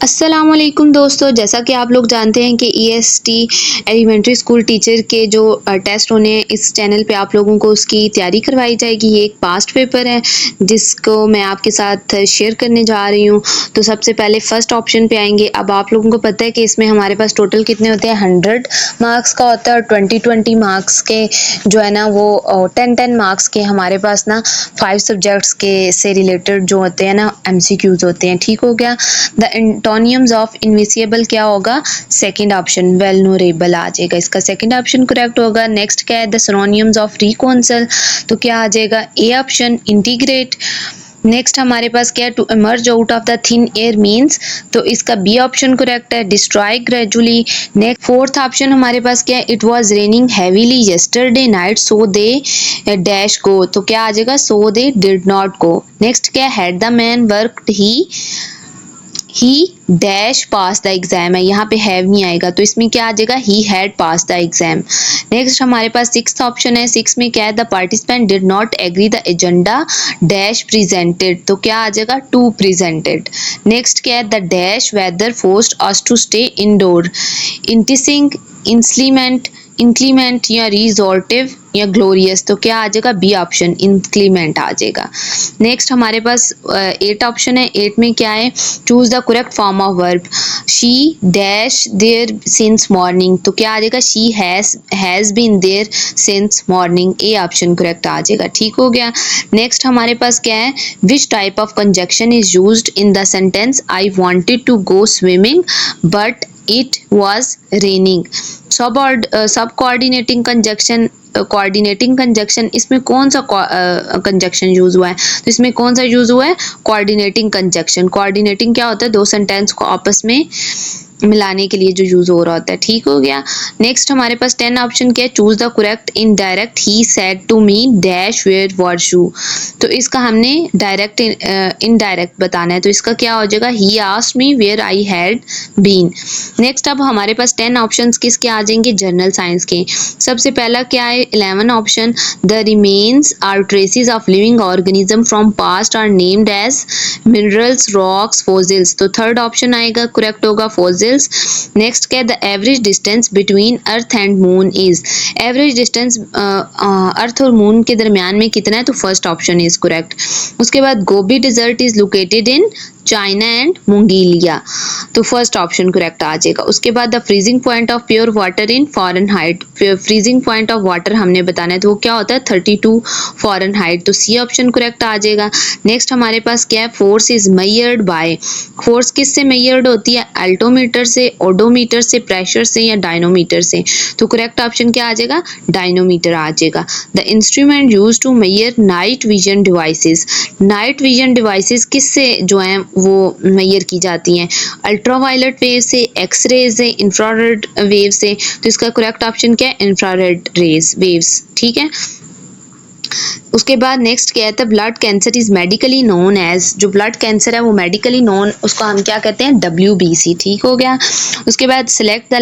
अस्सलामुअलैकुम दोस्तों, जैसा कि आप लोग जानते हैं कि EST एलिमेंट्री स्कूल टीचर के जो टेस्ट होने हैं इस चैनल पे आप लोगों को उसकी तैयारी करवाई जाएगी। ये एक पास्ट पेपर है जिसको मैं आपके साथ शेयर करने जा रही हूँ। तो सबसे पहले फर्स्ट ऑप्शन पे आएंगे। अब आप लोगों को पता है कि इसमें हमारे पास टोटल कितने होते हैं, 100 मार्क्स का होता है और 20-20 मार्क्स के जो है ना वो 10-10 मार्क्स के हमारे पास ना 5 सब्जेक्ट्स के से रिलेटेड जो होते हैं ना MCQs होते हैं। ठीक हो गया। द एंटोनियम्स ऑफ इनविजिबल क्या होगा, सेकंड ऑप्शन वेलनरेबल आ जाएगा, इसका सेकंड ऑप्शन करेक्ट होगा। नेक्स्ट क्या है, द सिनोनिम्स ऑफ रिकॉन्सल, तो क्या आ जाएगा, ए ऑप्शन इंटीग्रेट। नेक्स्ट हमारे पास क्या है, to emerge out of the thin air means, तो इसका बी ऑप्शन करेक्ट है, destroy gradually. Next fourth option हमारे पास क्या है, it was raining heavily yesterday night so they dash go, तो क्या आ जाएगा, so they did not go. Next क्या है, had the man worked he dash pass the exam है, यहाँ पे हैव नहीं आएगा तो इसमें क्या आ जाएगा, he had pass the exam. Next हमारे पास सिक्स्थ ऑप्शन है, सिक्स में क्या है, the participant did not agree the agenda dash presented, तो क्या आ जाएगा, टू प्रेजेंटेड। नेक्स्ट क्या है, the dash weather forced us to stay indoor, enticing, inclement या रिजॉर्टिव या ग्लोरियस, तो क्या आ जाएगा, बी ऑप्शन इंक्लीमेंट आ जाएगा। नेक्स्ट हमारे पास 8 ऑप्शन है, 8 में क्या है, choose the correct form of verb, she dash there since morning, तो क्या आ जाएगा, she has been there since morning, A option correct आ जाएगा। ठीक हो गया। नेक्स्ट हमारे पास क्या है, which type of conjunction is used in the sentence I wanted to go swimming but it was raining, sub coordinating conjunction, इसमें कौन सा कंजक्शन यूज हुआ है, तो इसमें कौन सा यूज हुआ है, कोऑर्डिनेटिंग कंजक्शन। कोऑर्डिनेटिंग क्या होता है, दो सेंटेंस को आपस में मिलाने के लिए जो यूज हो रहा होता है। ठीक हो गया। नेक्स्ट हमारे पास 10 ऑप्शन क्या है, choose the correct indirect, he said to me dash where were shoe, तो इसका हमने डायरेक्ट इनडायरेक्ट बताना है, तो इसका क्या हो जाएगा, he asked me where I had been. Next अब हमारे पास 10 ऑप्शंस किसके आ जाएंगे, जनरल साइंस के। सबसे पहला क्या है, 11 option, the remains or traces of living organism from past are named as minerals, rocks, fossils, तो थर्ड ऑप्शन आएगा, करेक्ट होगा फोसिल्स। नेक्स्ट क्या है, the average distance between earth and moon is, average distance earth और moon के दरमियान में कितना है, तो फर्स्ट ऑप्शन इज करेक्ट। उसके बाद Gobi desert is located in China and Mongolia, तो फर्स्ट ऑप्शन करेक्ट आ जाएगा। उसके बाद the freezing point of pure water in Fahrenheit, freezing point of water हमने बताना है तो वो क्या होता है, 32 फ़ारेनहाइट, तो सी ऑप्शन करेक्ट आ जाएगा। नेक्स्ट हमारे पास क्या है, force is measured by, force किससे मेजर्ड होती है, अल्टोमीटर से, ओडोमीटर से, प्रेशर से या डायनोमीटर से, तो करेक्ट ऑप्शन क्या आ जाएगा, डायनोमीटर आ जाएगा। The instrument use to measure night vision devices, night vision devices किससे जो है वो मेजर की जाती हैं, अल्ट्रावायलेट वेव से, एक्सरे से, इंफ्रारेड वेव से, तो इसका करेक्ट ऑप्शन क्या है, इंफ्रारेड रेज वेव्स। ठीक है। उसके बाद नेक्स्ट क्या है, तो blood cancer is medically known as, जो ब्लड कैंसर है वो मेडिकली नोन, उसको हम क्या कहते हैं, WBC। ठीक हो गया। उसके बाद select the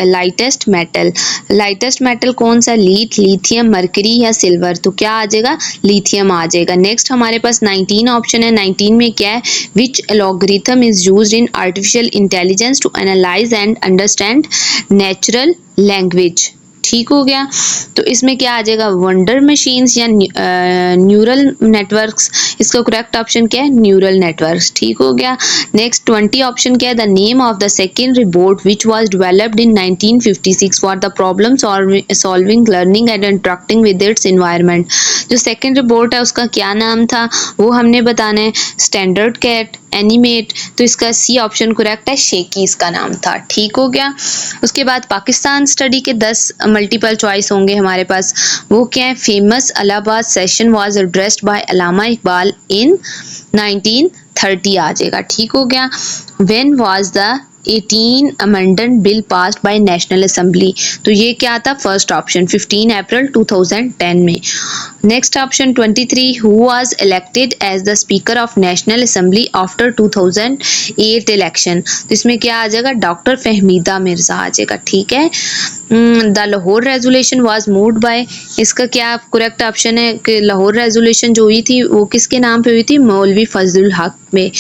lightest metal, lightest metal कौन सा, लिथियम, मरकरी या सिल्वर, तो क्या आ जाएगा, लिथियम आ जाएगा। नेक्स्ट हमारे पास 19 ऑप्शन है, 19 में क्या है, which algorithm is used in artificial intelligence to analyse and understand natural language. ठीक हो गया। तो इसमें क्या आ जाएगा, वंडर मशीन्स या न्यूरल नेटवर्क्स, इसका करेक्ट ऑप्शन क्या है, न्यूरल नेटवर्क्स। ठीक हो गया। नेक्स्ट 20 ऑप्शन क्या है, the name of the second robot which was developed in 1956 for the problem solving, learning and interacting with its environment, जो सेकेंड रोबोट है उसका क्या नाम था वो हमने बताना है, स्टैंडर्ड कैट, एनिमेट, तो इसका सी ऑप्शन करेक्ट है, शेकी इसका नाम था। ठीक हो गया। उसके बाद पाकिस्तान स्टडी के 10 मल्टीपल चॉइस होंगे हमारे पास, वो क्या है, famous Allahabad session was addressed by Allama Iqbal in 1930 आ जाएगा। ठीक हो गया। When was the 18 amendment bill passed by national assembly, तो ये क्या था, फर्स्ट ऑप्शन 15 अप्रैल 2010 में। Next option 23, who was elected as the speaker of national assembly after 2008 election. तो इसमें क्या आ जाएगा, डॉक्टर फहमीदा मिर्जा आ जाएगा। ठीक है। The Lahore resolution was moved by, इसका क्या करेक्ट ऑप्शन है कि लाहौर रेजोल्यूशन जो हुई थी वो किसके नाम पे हुई थी, मौलवी फजलुल हक में।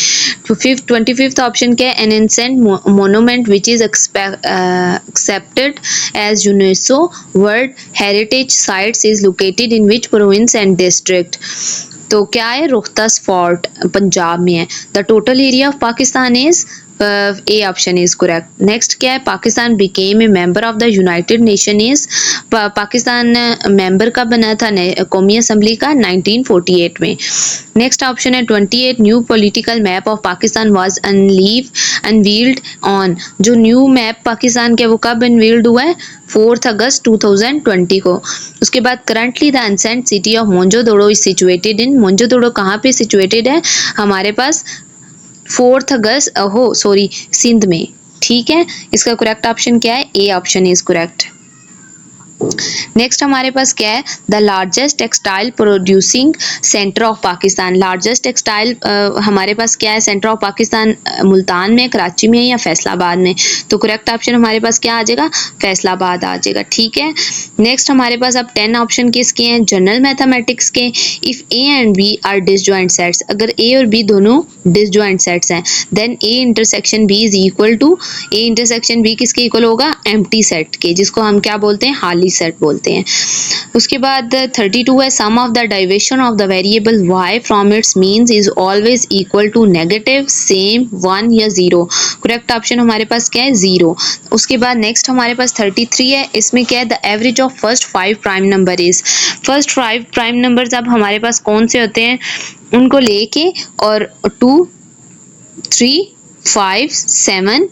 25th ऑप्शन क्या है, an ancient monument which is accepted as UNESCO world heritage sites is located in which province and district. तो क्या है, रोहतस फोर्ट पंजाब में है। The total area of Pakistan is A option is correct. Next क्या है, Pakistan became a member of the United Nation is, Pakistan member का बना था कौमी असम्बली का 1948 में। नेक्स्ट ऑप्शन है 28, new political map of Pakistan was unveiled on, जो न्यू मैप पाकिस्तान के वो कब अनवील्ड हुआ है, 4 अगस्त 2020 को। उसके बाद currently the ancient city of Mohenjodaro is situated in, Mohenjodaro कहाँ पे सिचुएटेड है, हमारे पास 4 अगस्त सिंध में। ठीक है, इसका करेक्ट ऑप्शन क्या है, A option is correct. Next हमारे पास क्या है, the largest textile producing centre of Pakistan. Largest textile हमारे पास क्या है, सेंटर ऑफ पाकिस्तान मुल्तान में, कराची में या फैसलाबाद में। तो करेक्ट ऑप्शन हमारे पास क्या आ जाएगा, फैसलाबाद आ जाएगा। ठीक है। नेक्स्ट हमारे पास अब 10 ऑप्शन किसके हैं, जनरल मैथमेटिक्स के। If A and B are disjoint sets, अगर ए और बी दोनों डिसजॉइंट सेट्स हैं, then A intersection B is equal to, A intersection B किसके इक्वल होगा, एम्प्टी सेट के, जिसको हम क्या बोलते हैं, हाली सेट बोलते हैं। उसके बाद 32 है, sum of the deviation of the variable y from its means is always equal to negative, same, 1 या 0। करेक्ट ऑप्शन हमारे पास क्या है, 0। उसके बाद नेक्स्ट हमारे पास 33 है, इसमें क्या है, the average of first 5 prime number is, first 5 prime numbers अब हमारे पास कौन से होते हैं, उनको लेके और 2, 3, 5, 7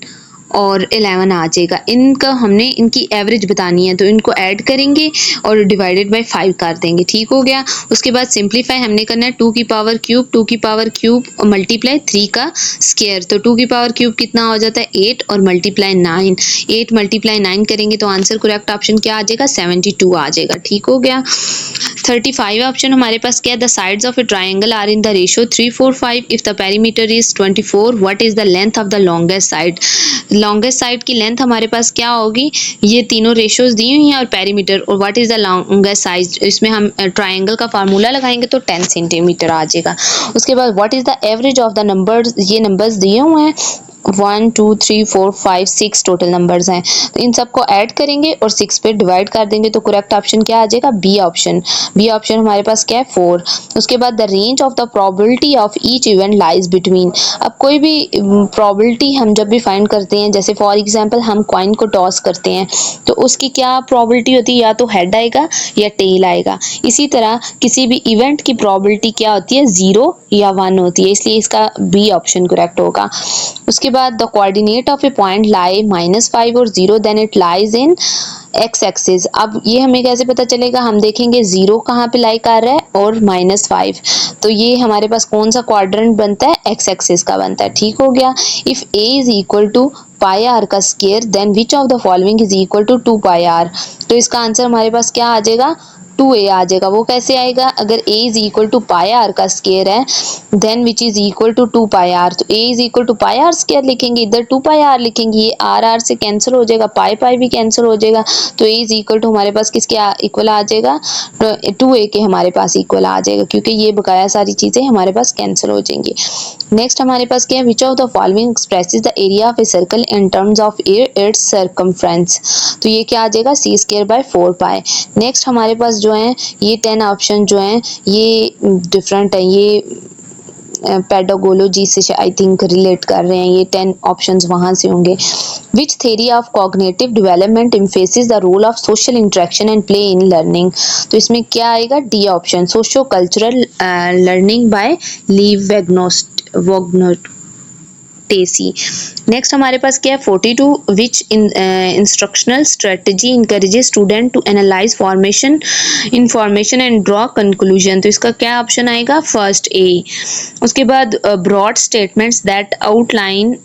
और 11 आ जाएगा। इनका हमने इनकी एवरेज बतानी है, तो इनको ऐड करेंगे और डिवाइडेड बाय 5 कर देंगे। ठीक हो गया। उसके बाद सिंप्लीफाई हमने करना है 2 की पावर क्यूब, 2 की पावर क्यूब मल्टीप्लाई 3 का स्क्वायर, तो 2 की पावर क्यूब कितना हो जाता है, 8 और मल्टीप्लाई 9, 8 मल्टीप्लाई 9 करेंगे तो आंसर करेक्ट ऑप्शन क्या आ जाएगा, 72 आ जाएगा। ठीक हो गया। 35 ऑप्शन हमारे पास क्या है, the sides of a triangle are in the ratio 3, 4, 5 if the perimeter is 24, what is the length of the longest side. Longest side की लेंथ हमारे पास क्या होगी, ये तीनों रेशियोज दी हुई हैं और पेरीमीटर, और what is the longest side, इसमें हम ट्राइंगल का फार्मूला लगाएंगे तो 10 सेंटीमीटर आ जाएगा। उसके बाद what is the average of the numbers, ये नंबर्स दिए हुए हैं 1, 2, 3, 4, 5, 6 टोटल नंबर्स हैं, तो इन सबको ऐड करेंगे और 6 पे डिवाइड कर देंगे तो करेक्ट ऑप्शन क्या आ जाएगा, बी ऑप्शन। बी ऑप्शन हमारे पास क्या है, 4। उसके बाद the range of the probability of each event lies between, अब कोई भी प्रोबेबिलिटी हम जब भी फाइंड करते हैं, जैसे फॉर एग्जांपल हम कॉइन को टॉस करते हैं तो उसकी क्या प्रोबेबिलिटी होती है, या तो हेड आएगा या टेल आएगा। इसी तरह किसी भी इवेंट की प्रोबेबिलिटी क्या होती है, 0 या 1 होती है, इसलिए इसका बी ऑप्शन करेक्ट होगा। उसके बाद the coordinate of a point lie -5 और 0 then it lies in X axis. अब ये हमें कैसे पता चलेगा, हम देखेंगे 0 कहाँ पे लाई कर रहा है और -5, तो ये हमारे पास कौन सा क्वाड्रेंट बनता है, एक्स एक्सिस का बनता है। ठीक हो गया। If a is equal to pi R का square then which of the following is equal to 2 pi R, तो इसका आंसर हमारे पास क्या आ जाएगा, 2a आ जाएगा। वो कैसे आएगा, अगर a is equal to pi R का स्क्वायर है then which is equal to 2 pi R, तो a is equal to pi R square लिखेंगे, इधर 2 पाई आर लिखेंगे, ये आर से कैंसिल हो जाएगा, पाई पाई भी कैंसिल हो जाएगा, तो a इज इक्वल टू हमारे पास किसके इक्वल आ जाएगा, 2a के हमारे पास इक्वल आ जाएगा, क्योंकि ये बकाया सारी चीज़ें हमारे पास कैंसिल हो जाएंगी। नेक्स्ट हमारे पास क्या है, विच of the following expresses the area of a circle in terms of its circumference, तो ये क्या आ जाएगा, c²/4 पाई। नेक्स्ट हमारे पास जो है ये 10 ऑप्शन जो हैं ये डिफरेंट है, ये पेडागोलॉजी से आई थिंक रिलेट कर रहे हैं, ये 10 ऑप्शंस वहाँ से होंगे। Which theory of cognitive development emphasis the role of social interaction and play in learning, तो इसमें क्या आएगा, D option, socio cultural learning by Lev वैगनोट। टेसी। नेक्स्ट हमारे पास क्या है 42 which instructional strategy encourages student to analyse formation information and draw conclusion. तो इसका क्या ऑप्शन आएगा, फर्स्ट ए। उसके बाद broad statements that outline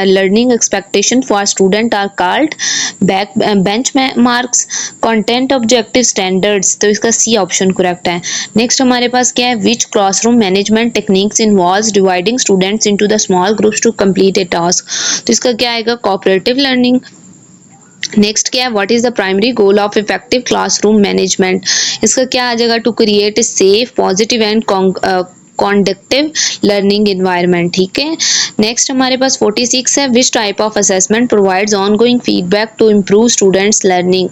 learning expectation for student are called bench marks content objective standards. तो इसका सी ऑप्शन करेक्ट है। Next हमारे पास क्या है which classroom management techniques involves dividing students into the small groups to complete a task. तो इसका क्या आएगा, कोऑपरेटिव लर्निंग। नेक्स्ट क्या है what is the primary goal of effective classroom management. इसका क्या आ जाएगा, to create a safe positive and conductive learning environment. ठीक है। नेक्स्ट हमारे पास 46 है which type of assessment provides ongoing feedback to improve students learning.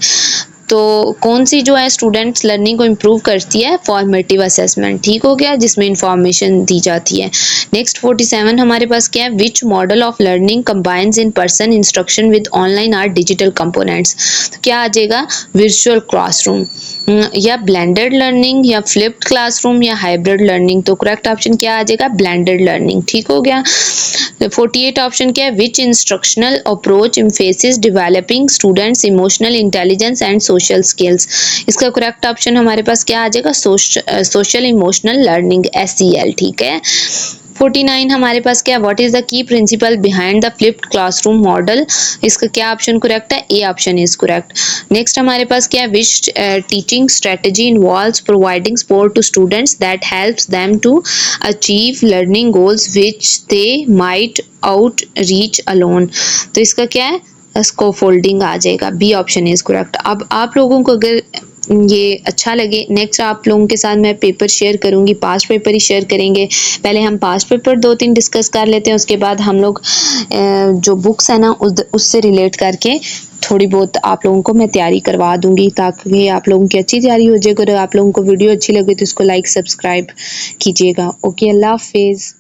तो कौन सी जो है स्टूडेंट्स लर्निंग को इम्प्रूव करती है, फॉर्मेटिव असेसमेंट। ठीक हो गया, जिसमें इंफॉर्मेशन दी जाती है। नेक्स्ट 47 हमारे पास क्या है which model of learning combines in person instruction with online or digital components. तो क्या आ जाएगा, वर्चुअल क्लासरूम या ब्लेंडेड लर्निंग या फ्लिप्ड क्लासरूम या हाइब्रिड लर्निंग। तो करेक्ट ऑप्शन क्या आ जाएगा, ब्लेंडेड लर्निंग। ठीक हो गया। 48 ऑप्शन क्या है which instructional approach emphasis developing students emotional intelligence and social skills. इसका करेक्ट ऑप्शन हमारे पास क्या आ जाएगा, सोशल इमोशनल लर्निंग, SEL। ठीक है। 49 हमारे पास क्या, what is the key principle behind the flipped classroom model. इसका क्या ऑप्शन करेक्ट है, A option is correct. Next हमारे पास क्या है which teaching strategy involves providing support to students that helps them to achieve learning goals which they might out reach alone. तो इसका क्या है, स्कोफोल्डिंग आ जाएगा, बी ऑप्शन इज करेक्ट। अब आप लोगों को अगर ये अच्छा लगे, नेक्स्ट आप लोगों के साथ मैं पेपर शेयर करूंगी, पास्ट पेपर ही शेयर करेंगे। पहले हम पास्ट पेपर 2-3 डिस्कस कर लेते हैं, उसके बाद हम लोग जो बुक्स है ना उससे रिलेट करके थोड़ी बहुत आप लोगों को मैं तैयारी करवा दूंगी, ताकि आप लोगों की अच्छी तैयारी हो जाए। अगर आप लोगों को वीडियो अच्छी लगे तो इसको लाइक सब्सक्राइब कीजिएगा। ओके, अल्लाह हाफिज़।